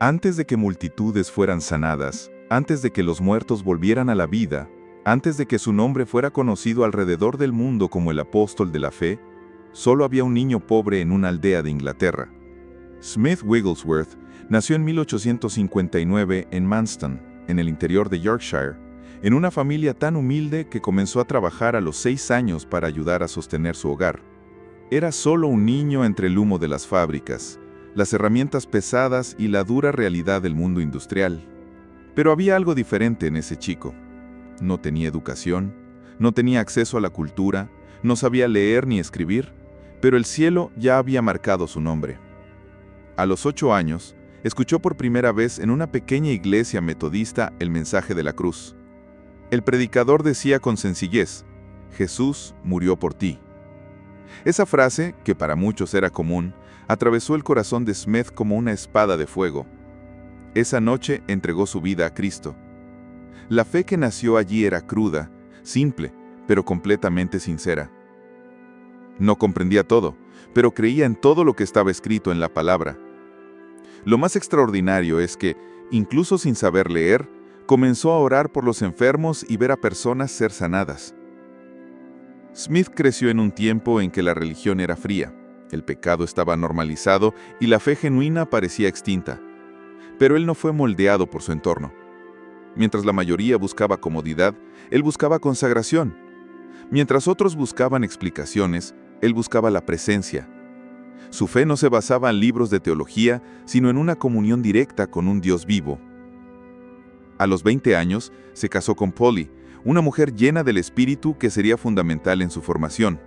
Antes de que multitudes fueran sanadas, antes de que los muertos volvieran a la vida, antes de que su nombre fuera conocido alrededor del mundo como el apóstol de la fe, solo había un niño pobre en una aldea de Inglaterra. Smith Wigglesworth nació en 1859 en Manston, en el interior de Yorkshire, en una familia tan humilde que comenzó a trabajar a los 6 años para ayudar a sostener su hogar. Era solo un niño entre el humo de las fábricas, las herramientas pesadas y la dura realidad del mundo industrial. Pero había algo diferente en ese chico. No tenía educación, no tenía acceso a la cultura, no sabía leer ni escribir, pero el cielo ya había marcado su nombre. A los 8 años, escuchó por primera vez en una pequeña iglesia metodista el mensaje de la cruz. El predicador decía con sencillez: Jesús murió por ti. Esa frase, que para muchos era común, atravesó el corazón de Smith como una espada de fuego. Esa noche entregó su vida a Cristo. La fe que nació allí era cruda, simple, pero completamente sincera. No comprendía todo, pero creía en todo lo que estaba escrito en la palabra. Lo más extraordinario es que, incluso sin saber leer, comenzó a orar por los enfermos y ver a personas ser sanadas. Smith creció en un tiempo en que la religión era fría, el pecado estaba normalizado y la fe genuina parecía extinta. Pero él no fue moldeado por su entorno. Mientras la mayoría buscaba comodidad, él buscaba consagración. Mientras otros buscaban explicaciones, él buscaba la presencia. Su fe no se basaba en libros de teología, sino en una comunión directa con un Dios vivo. A los 20 años, se casó con Polly, una mujer llena del espíritu que sería fundamental en su formación.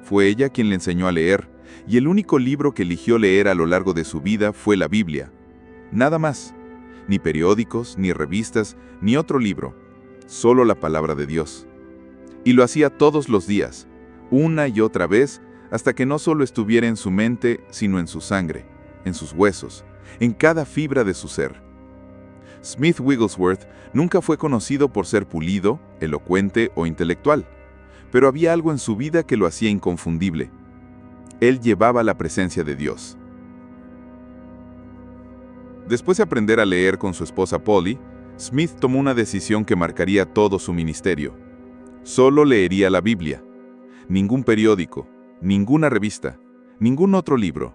Fue ella quien le enseñó a leer, y el único libro que eligió leer a lo largo de su vida fue la Biblia. Nada más. Ni periódicos, ni revistas, ni otro libro. Solo la palabra de Dios. Y lo hacía todos los días, una y otra vez, hasta que no solo estuviera en su mente, sino en su sangre, en sus huesos, en cada fibra de su ser. Smith Wigglesworth nunca fue conocido por ser pulido, elocuente o intelectual, pero había algo en su vida que lo hacía inconfundible. Él llevaba la presencia de Dios. Después de aprender a leer con su esposa Polly, Smith tomó una decisión que marcaría todo su ministerio. Solo leería la Biblia. Ningún periódico, ninguna revista, ningún otro libro.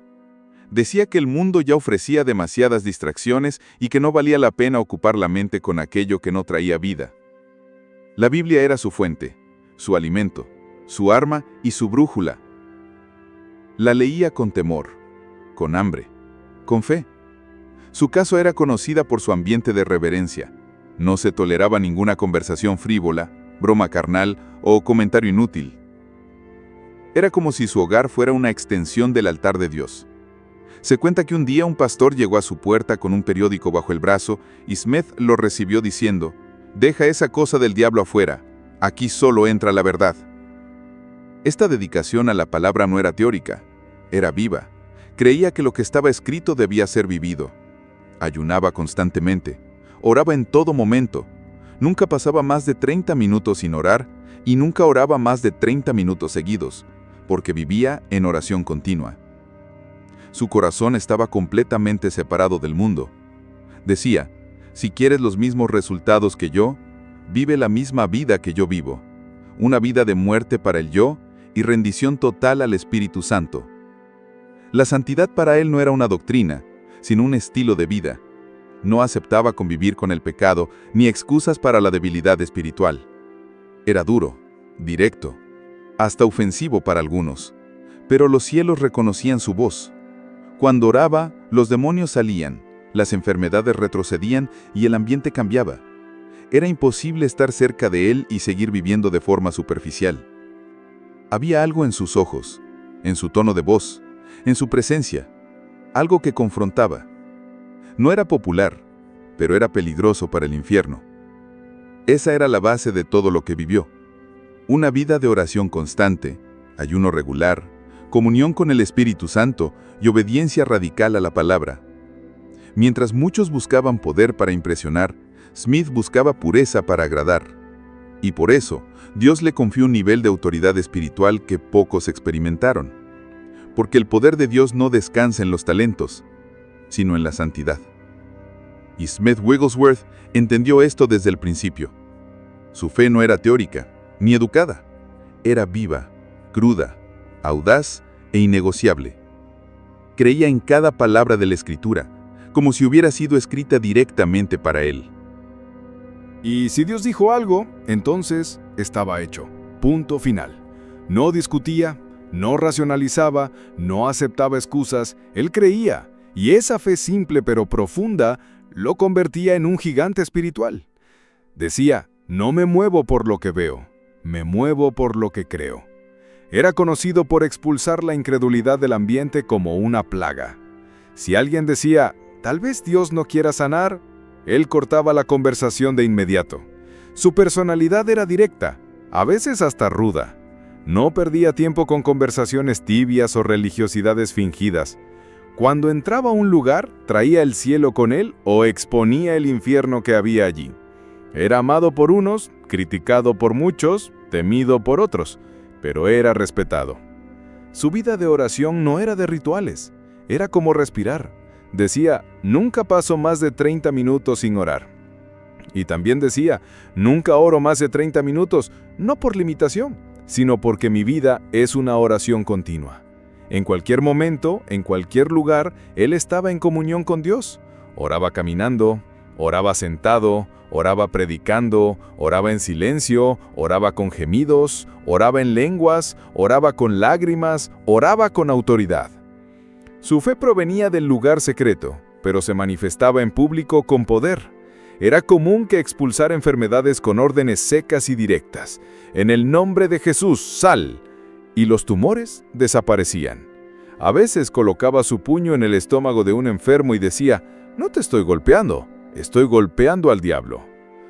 Decía que el mundo ya ofrecía demasiadas distracciones y que no valía la pena ocupar la mente con aquello que no traía vida. La Biblia era su fuente, su alimento, su arma y su brújula. La leía con temor, con hambre, con fe. Su casa era conocida por su ambiente de reverencia. No se toleraba ninguna conversación frívola, broma carnal o comentario inútil. Era como si su hogar fuera una extensión del altar de Dios. Se cuenta que un día un pastor llegó a su puerta con un periódico bajo el brazo y Smith lo recibió diciendo: «Deja esa cosa del diablo afuera, aquí solo entra la verdad». Esta dedicación a la palabra no era teórica, era viva. Creía que lo que estaba escrito debía ser vivido. Ayunaba constantemente, oraba en todo momento. Nunca pasaba más de 30 minutos sin orar y nunca oraba más de 30 minutos seguidos, porque vivía en oración continua. Su corazón estaba completamente separado del mundo. Decía: si quieres los mismos resultados que yo, vive la misma vida que yo vivo. Una vida de muerte para el yo y rendición total al Espíritu Santo. La santidad para él no era una doctrina, sino un estilo de vida. No aceptaba convivir con el pecado ni excusas para la debilidad espiritual. Era duro, directo, hasta ofensivo para algunos, pero los cielos reconocían su voz. Cuando oraba, los demonios salían, las enfermedades retrocedían y el ambiente cambiaba. Era imposible estar cerca de él y seguir viviendo de forma superficial. Había algo en sus ojos, en su tono de voz, en su presencia, algo que confrontaba. No era popular, pero era peligroso para el infierno. Esa era la base de todo lo que vivió. Una vida de oración constante, ayuno regular, comunión con el Espíritu Santo y obediencia radical a la palabra. Mientras muchos buscaban poder para impresionar, Smith buscaba pureza para agradar. Y por eso, Dios le confió un nivel de autoridad espiritual que pocos experimentaron. Porque el poder de Dios no descansa en los talentos, sino en la santidad. Y Smith Wigglesworth entendió esto desde el principio. Su fe no era teórica, ni educada. Era viva, cruda, audaz e innegociable. Creía en cada palabra de la Escritura, como si hubiera sido escrita directamente para él. Y si Dios dijo algo, entonces estaba hecho. Punto final. No discutía, no racionalizaba, no aceptaba excusas, él creía, y esa fe simple pero profunda lo convertía en un gigante espiritual. Decía, no me muevo por lo que veo, me muevo por lo que creo. Era conocido por expulsar la incredulidad del ambiente como una plaga. Si alguien decía, tal vez Dios no quiera sanar, él cortaba la conversación de inmediato. Su personalidad era directa, a veces hasta ruda. No perdía tiempo con conversaciones tibias o religiosidades fingidas. Cuando entraba a un lugar, traía el cielo con él o exponía el infierno que había allí. Era amado por unos, criticado por muchos, temido por otros, pero era respetado. Su vida de oración no era de rituales, era como respirar. Decía, nunca paso más de 30 minutos sin orar. Y también decía, nunca oro más de 30 minutos, no por limitación, sino porque mi vida es una oración continua. En cualquier momento, en cualquier lugar, él estaba en comunión con Dios. Oraba caminando, oraba sentado, oraba predicando, oraba en silencio, oraba con gemidos, oraba en lenguas, oraba con lágrimas, oraba con autoridad. Su fe provenía del lugar secreto, pero se manifestaba en público con poder. Era común que expulsara enfermedades con órdenes secas y directas. En el nombre de Jesús, sal. Y los tumores desaparecían. A veces colocaba su puño en el estómago de un enfermo y decía, no te estoy golpeando, estoy golpeando al diablo.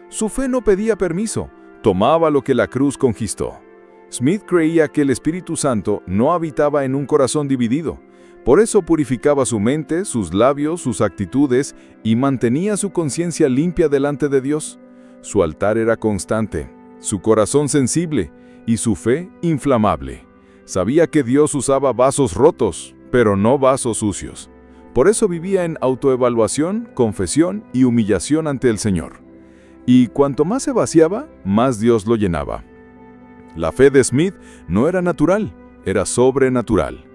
Su fe no pedía permiso, tomaba lo que la cruz conquistó. Smith creía que el Espíritu Santo no habitaba en un corazón dividido. Por eso purificaba su mente, sus labios, sus actitudes y mantenía su conciencia limpia delante de Dios. Su altar era constante, su corazón sensible y su fe inflamable. Sabía que Dios usaba vasos rotos, pero no vasos sucios. Por eso vivía en autoevaluación, confesión y humillación ante el Señor. Y cuanto más se vaciaba, más Dios lo llenaba. La fe de Smith no era natural, era sobrenatural.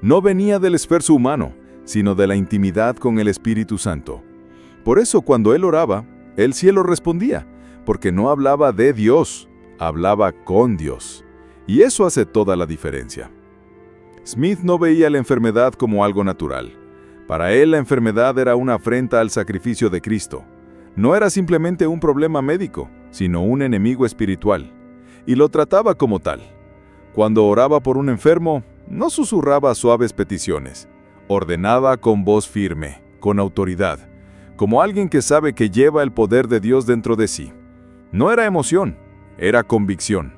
No venía del esfuerzo humano, sino de la intimidad con el Espíritu Santo. Por eso cuando él oraba, el cielo respondía, porque no hablaba de Dios, hablaba con Dios. Y eso hace toda la diferencia. Smith no veía la enfermedad como algo natural. Para él la enfermedad era una afrenta al sacrificio de Cristo. No era simplemente un problema médico, sino un enemigo espiritual. Y lo trataba como tal. Cuando oraba por un enfermo, no susurraba suaves peticiones. Ordenaba con voz firme, con autoridad, como alguien que sabe que lleva el poder de Dios dentro de sí. No era emoción, era convicción.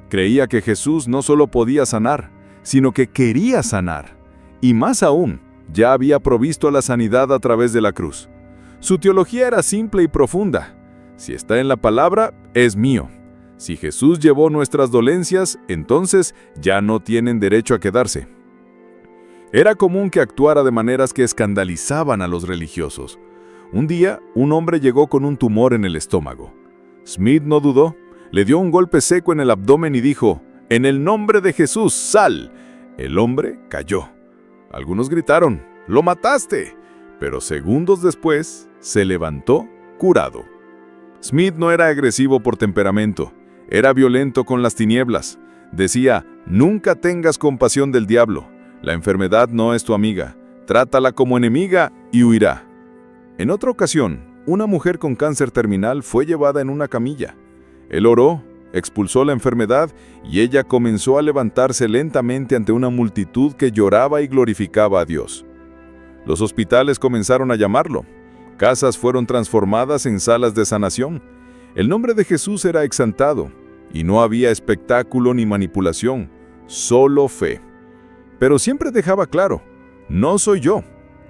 Creía que Jesús no solo podía sanar, sino que quería sanar. Y más aún, ya había provisto la sanidad a través de la cruz. Su teología era simple y profunda. Si está en la palabra, es mío. Si Jesús llevó nuestras dolencias, entonces ya no tienen derecho a quedarse. Era común que actuara de maneras que escandalizaban a los religiosos. Un día, un hombre llegó con un tumor en el estómago. Smith no dudó, le dio un golpe seco en el abdomen y dijo, «En el nombre de Jesús, sal». El hombre cayó. Algunos gritaron, «¡Lo mataste!». Pero segundos después, se levantó curado. Smith no era agresivo por temperamento. Era violento con las tinieblas. Decía, nunca tengas compasión del diablo. La enfermedad no es tu amiga. Trátala como enemiga y huirá. En otra ocasión, una mujer con cáncer terminal fue llevada en una camilla. Él oró, expulsó la enfermedad y ella comenzó a levantarse lentamente ante una multitud que lloraba y glorificaba a Dios. Los hospitales comenzaron a llamarlo. Casas fueron transformadas en salas de sanación. El nombre de Jesús era exaltado, y no había espectáculo ni manipulación, solo fe. Pero siempre dejaba claro, no soy yo,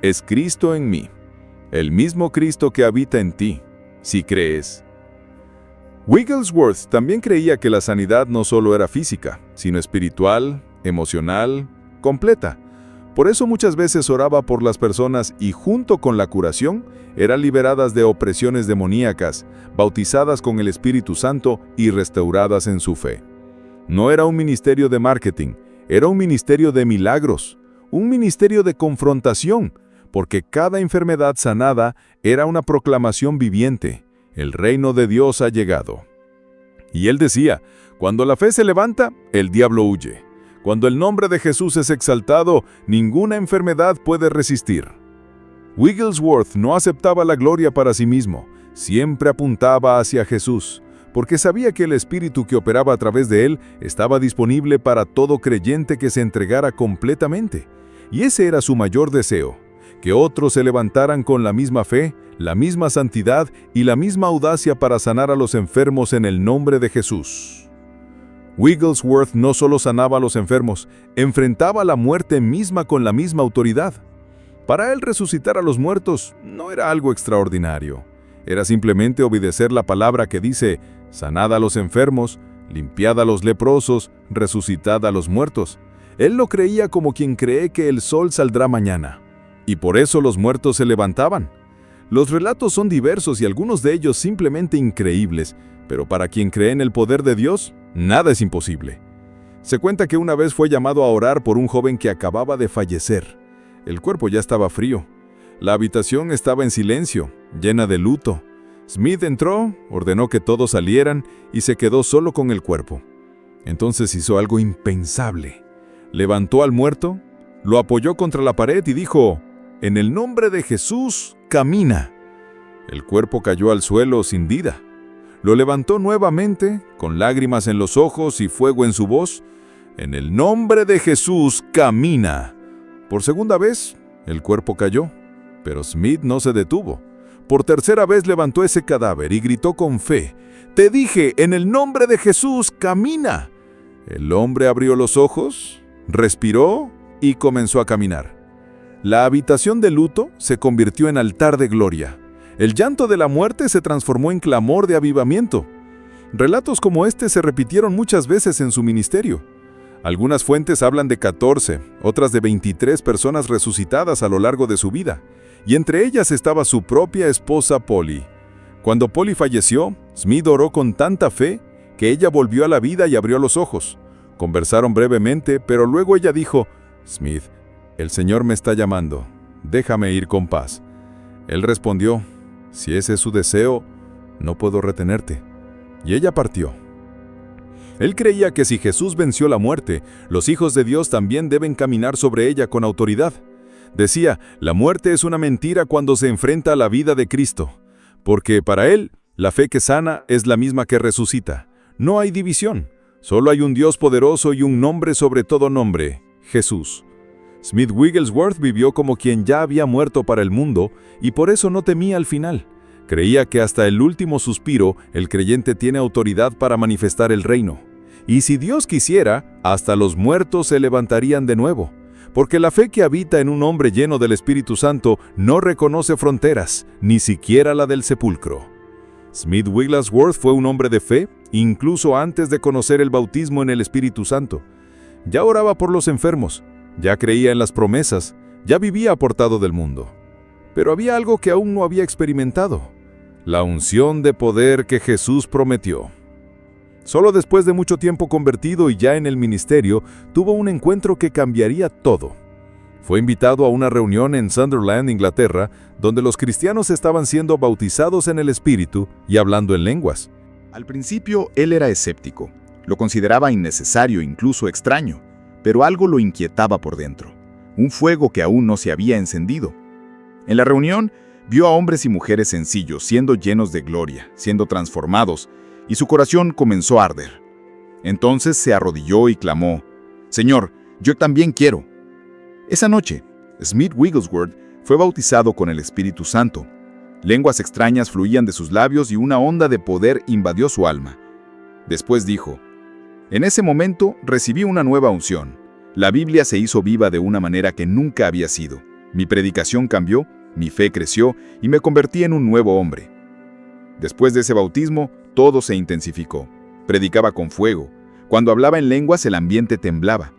es Cristo en mí, el mismo Cristo que habita en ti, si crees. Wigglesworth también creía que la sanidad no solo era física, sino espiritual, emocional, completa. Por eso muchas veces oraba por las personas y junto con la curación eran liberadas de opresiones demoníacas, bautizadas con el Espíritu Santo y restauradas en su fe. No era un ministerio de marketing, era un ministerio de milagros, un ministerio de confrontación, porque cada enfermedad sanada era una proclamación viviente. El reino de Dios ha llegado. Y él decía, cuando la fe se levanta, el diablo huye. Cuando el nombre de Jesús es exaltado, ninguna enfermedad puede resistir. Wigglesworth no aceptaba la gloria para sí mismo, siempre apuntaba hacia Jesús, porque sabía que el Espíritu que operaba a través de él estaba disponible para todo creyente que se entregara completamente. Y ese era su mayor deseo, que otros se levantaran con la misma fe, la misma santidad y la misma audacia para sanar a los enfermos en el nombre de Jesús. Wigglesworth no solo sanaba a los enfermos, enfrentaba la muerte misma con la misma autoridad. Para él resucitar a los muertos no era algo extraordinario. Era simplemente obedecer la palabra que dice, sanad a los enfermos, limpiad a los leprosos, resucitad a los muertos. Él lo creía como quien cree que el sol saldrá mañana. Y por eso los muertos se levantaban. Los relatos son diversos y algunos de ellos simplemente increíbles, pero para quien cree en el poder de Dios, nada es imposible. Se cuenta que una vez fue llamado a orar por un joven que acababa de fallecer. El cuerpo ya estaba frío. La habitación estaba en silencio, llena de luto. Smith entró, ordenó que todos salieran y se quedó solo con el cuerpo. Entonces hizo algo impensable. Levantó al muerto, lo apoyó contra la pared y dijo, «En el nombre de Jesús, camina». El cuerpo cayó al suelo sin vida. Lo levantó nuevamente, con lágrimas en los ojos y fuego en su voz. «En el nombre de Jesús, camina». Por segunda vez, el cuerpo cayó, pero Smith no se detuvo. Por tercera vez levantó ese cadáver y gritó con fe, «Te dije, en el nombre de Jesús, camina». El hombre abrió los ojos, respiró y comenzó a caminar. La habitación de luto se convirtió en altar de gloria. El llanto de la muerte se transformó en clamor de avivamiento. Relatos como este se repitieron muchas veces en su ministerio. Algunas fuentes hablan de 14, otras de 23 personas resucitadas a lo largo de su vida, y entre ellas estaba su propia esposa Polly. Cuando Polly falleció, Smith oró con tanta fe que ella volvió a la vida y abrió los ojos. Conversaron brevemente, pero luego ella dijo, «Smith, el Señor me está llamando, déjame ir con paz». Él respondió, «Si ese es su deseo, no puedo retenerte». Y ella partió. Él creía que si Jesús venció la muerte, los hijos de Dios también deben caminar sobre ella con autoridad. Decía, la muerte es una mentira cuando se enfrenta a la vida de Cristo, porque para él, la fe que sana es la misma que resucita. No hay división, solo hay un Dios poderoso y un nombre sobre todo nombre, Jesús. Smith Wigglesworth vivió como quien ya había muerto para el mundo y por eso no temía al final. Creía que hasta el último suspiro el creyente tiene autoridad para manifestar el reino. Y si Dios quisiera, hasta los muertos se levantarían de nuevo, porque la fe que habita en un hombre lleno del Espíritu Santo no reconoce fronteras, ni siquiera la del sepulcro. Smith Wigglesworth fue un hombre de fe, incluso antes de conocer el bautismo en el Espíritu Santo. Ya oraba por los enfermos, ya creía en las promesas, ya vivía apartado del mundo. Pero había algo que aún no había experimentado, la unción de poder que Jesús prometió. Solo después de mucho tiempo convertido y ya en el ministerio, tuvo un encuentro que cambiaría todo. Fue invitado a una reunión en Sunderland, Inglaterra, donde los cristianos estaban siendo bautizados en el Espíritu y hablando en lenguas. Al principio, él era escéptico. Lo consideraba innecesario, incluso extraño. Pero algo lo inquietaba por dentro. Un fuego que aún no se había encendido. En la reunión, vio a hombres y mujeres sencillos siendo llenos de gloria, siendo transformados, y su corazón comenzó a arder. Entonces se arrodilló y clamó, «Señor, yo también quiero». Esa noche, Smith Wigglesworth fue bautizado con el Espíritu Santo. Lenguas extrañas fluían de sus labios y una onda de poder invadió su alma. Después dijo, «En ese momento recibí una nueva unción. La Biblia se hizo viva de una manera que nunca había sido. Mi predicación cambió, mi fe creció y me convertí en un nuevo hombre». Después de ese bautismo, todo se intensificó. Predicaba con fuego. Cuando hablaba en lenguas, el ambiente temblaba.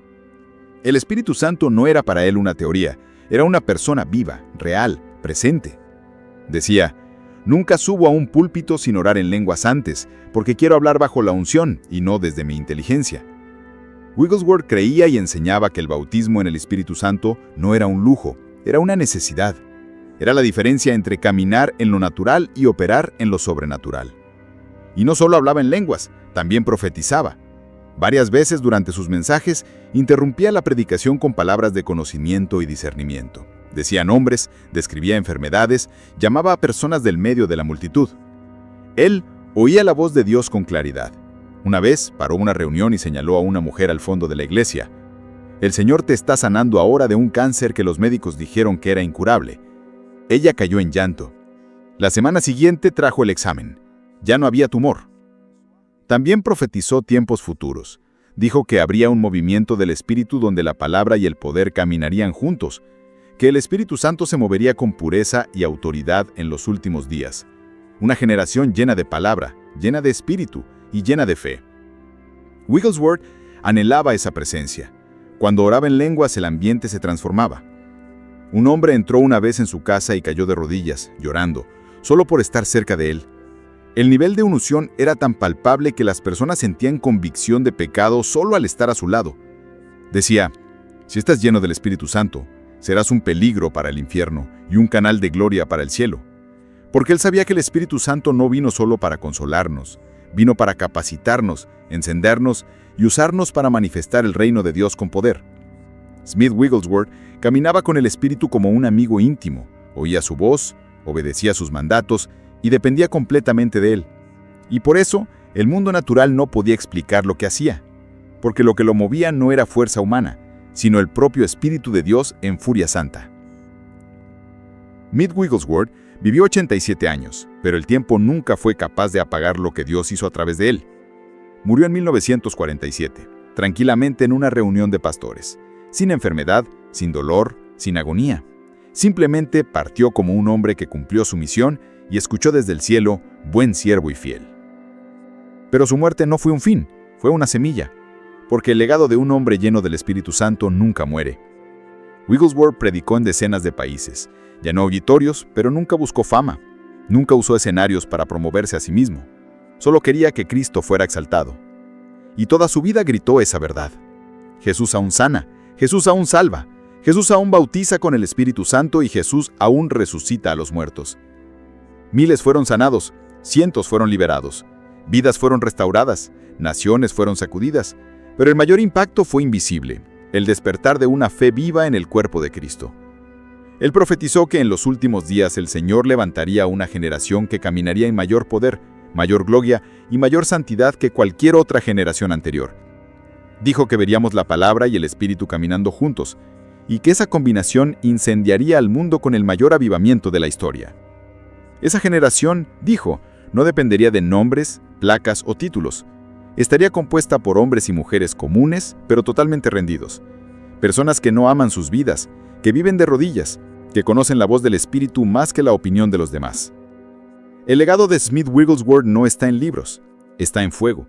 El Espíritu Santo no era para él una teoría, era una persona viva, real, presente. Decía, nunca subo a un púlpito sin orar en lenguas antes, porque quiero hablar bajo la unción y no desde mi inteligencia. Wigglesworth creía y enseñaba que el bautismo en el Espíritu Santo no era un lujo, era una necesidad. Era la diferencia entre caminar en lo natural y operar en lo sobrenatural. Y no solo hablaba en lenguas, también profetizaba. Varias veces durante sus mensajes interrumpía la predicación con palabras de conocimiento y discernimiento. Decía nombres, describía enfermedades, llamaba a personas del medio de la multitud. Él oía la voz de Dios con claridad. Una vez paró una reunión y señaló a una mujer al fondo de la iglesia. El Señor te está sanando ahora de un cáncer que los médicos dijeron que era incurable. Ella cayó en llanto. La semana siguiente trajo el examen. Ya no había tumor. También profetizó tiempos futuros. Dijo que habría un movimiento del Espíritu donde la palabra y el poder caminarían juntos, que el Espíritu Santo se movería con pureza y autoridad en los últimos días. Una generación llena de palabra, llena de espíritu y llena de fe. Wigglesworth anhelaba esa presencia. Cuando oraba en lenguas, el ambiente se transformaba. Un hombre entró una vez en su casa y cayó de rodillas, llorando, solo por estar cerca de él. El nivel de unción era tan palpable que las personas sentían convicción de pecado solo al estar a su lado. Decía, si estás lleno del Espíritu Santo, serás un peligro para el infierno y un canal de gloria para el cielo. Porque él sabía que el Espíritu Santo no vino solo para consolarnos, vino para capacitarnos, encendernos y usarnos para manifestar el reino de Dios con poder. Smith Wigglesworth caminaba con el Espíritu como un amigo íntimo, oía su voz, obedecía sus mandatos y dependía completamente de él. Y por eso, el mundo natural no podía explicar lo que hacía, porque lo que lo movía no era fuerza humana, sino el propio Espíritu de Dios en furia santa. Smith Wigglesworth vivió 87 años, pero el tiempo nunca fue capaz de apagar lo que Dios hizo a través de él. Murió en 1947, tranquilamente en una reunión de pastores, sin enfermedad, sin dolor, sin agonía. Simplemente partió como un hombre que cumplió su misión y escuchó desde el cielo, buen siervo y fiel. Pero su muerte no fue un fin, fue una semilla, porque el legado de un hombre lleno del Espíritu Santo nunca muere. Wigglesworth predicó en decenas de países, llenó auditorios, pero nunca buscó fama, nunca usó escenarios para promoverse a sí mismo, solo quería que Cristo fuera exaltado. Y toda su vida gritó esa verdad. Jesús aún sana, Jesús aún salva, Jesús aún bautiza con el Espíritu Santo y Jesús aún resucita a los muertos. Miles fueron sanados, cientos fueron liberados, vidas fueron restauradas, naciones fueron sacudidas, pero el mayor impacto fue invisible, el despertar de una fe viva en el cuerpo de Cristo. Él profetizó que en los últimos días el Señor levantaría una generación que caminaría en mayor poder, mayor gloria y mayor santidad que cualquier otra generación anterior. Dijo que veríamos la palabra y el Espíritu caminando juntos, y que esa combinación incendiaría al mundo con el mayor avivamiento de la historia. Esa generación, dijo, no dependería de nombres, placas o títulos. Estaría compuesta por hombres y mujeres comunes, pero totalmente rendidos. Personas que no aman sus vidas, que viven de rodillas, que conocen la voz del Espíritu más que la opinión de los demás. El legado de Smith Wigglesworth no está en libros, está en fuego,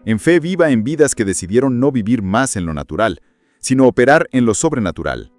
en fe viva en vidas que decidieron no vivir más en lo natural, sino operar en lo sobrenatural.